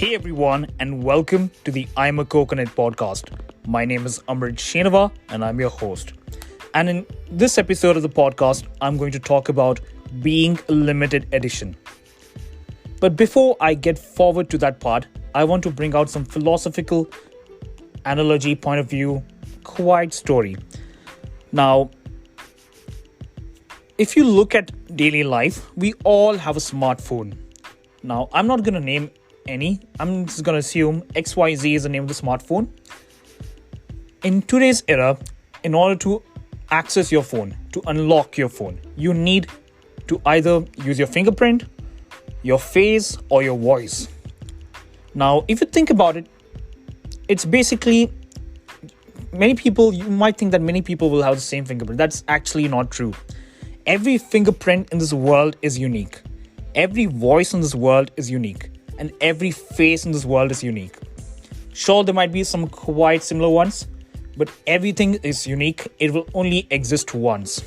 Hey everyone, and welcome to the I'm a Coconut podcast. My name is Amrit Shenava, and I'm your host. And in this episode of the podcast, I'm going to talk about being a limited edition. But before I get forward to that part, I want to bring out some philosophical analogy, point of view, quiet story. Now, if you look at daily life, we all have a smartphone. Now, I'm not going to name any. I'm just going to assume XYZ is the name of the smartphone. In today's era, in order to access your phone, to unlock your phone, you need to either use your fingerprint, your face, or your voice. Now, if you think about it, it's basically you might think that many people will have the same fingerprint. That's actually not true. Every fingerprint in this world is unique. Every voice in this world is unique. And every face in this world is unique. Sure, there might be some quite similar ones, but everything is unique. It will only exist once.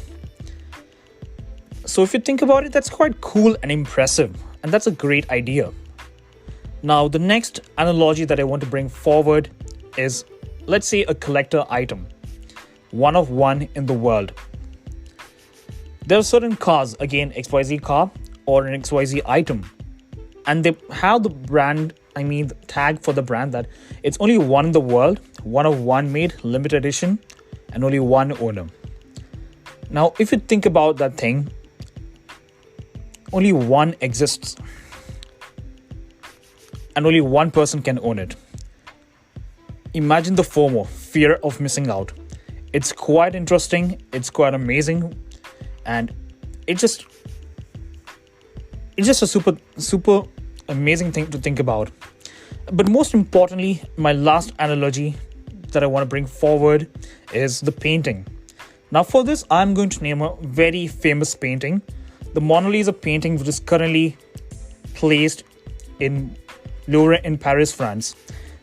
So if you think about it, that's quite cool and impressive. And that's a great idea. Now, the next analogy that I want to bring forward is, let's say, a collector item. One of one in the world. There are certain cars, again, XYZ car or an XYZ item. And they have the tag for the brand that it's only one in the world, one of one made, limited edition, and only one owner. Now, if you think about that thing, only one exists. And only one person can own it. Imagine the FOMO, fear of missing out. It's quite interesting, it's quite amazing, and it's just a super amazing thing to think about. But most importantly, my last analogy that I want to bring forward is the painting. Now for this, I'm going to name a very famous painting, the Mona Lisa painting, which is currently placed in Louvre in Paris, France.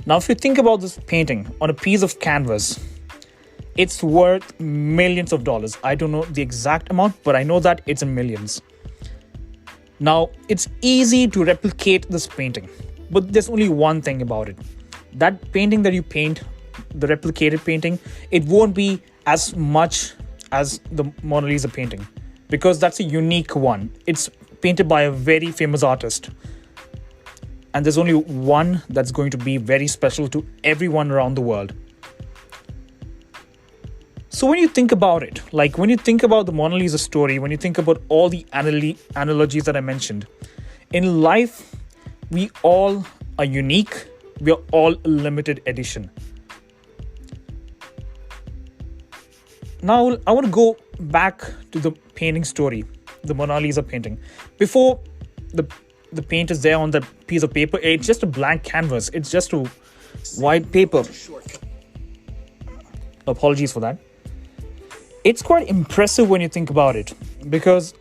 Now if you think about this painting on a piece of canvas, it's worth millions of dollars. I don't know the exact amount, but I know that it's in millions. Now, it's easy to replicate this painting, but there's only one thing about it. That painting that you paint, the replicated painting, it won't be as much as the Mona Lisa painting because that's a unique one. It's painted by a very famous artist. And there's only one that's going to be very special to everyone around the world. So when you think about it, like when you think about the Mona Lisa story, when you think about all the analogies that I mentioned, in life, we all are unique. We are all a limited edition. Now, I want to go back to the painting story, the Mona Lisa painting. Before the paint is there on the piece of paper, it's just a blank canvas. It's just a white paper. Apologies for that. It's quite impressive when you think about it because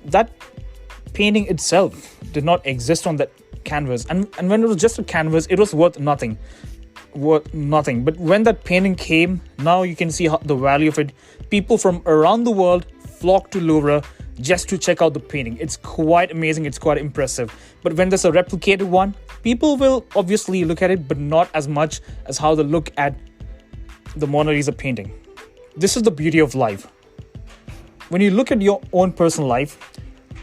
that painting itself did not exist on that canvas. And when it was just a canvas, it was worth nothing. But when that painting came, now you can see the value of it. People from around the world flock to Louvre just to check out the painting. It's quite amazing. It's quite impressive. But when there's a replicated one, people will obviously look at it, but not as much as how they look at the Mona Lisa painting. This is the beauty of life. When you look at your own personal life,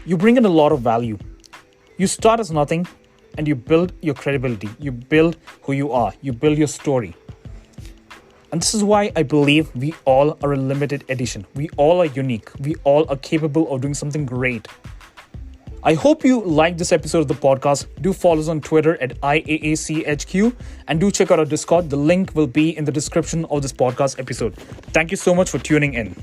you bring in a lot of value. You start as nothing and you build your credibility. You build who you are. You build your story. And this is why I believe we all are a limited edition. We all are unique. We all are capable of doing something great. I hope you liked this episode of the podcast. Do follow us on Twitter at IAACHQ and do check out our Discord. The link will be in the description of this podcast episode. Thank you so much for tuning in.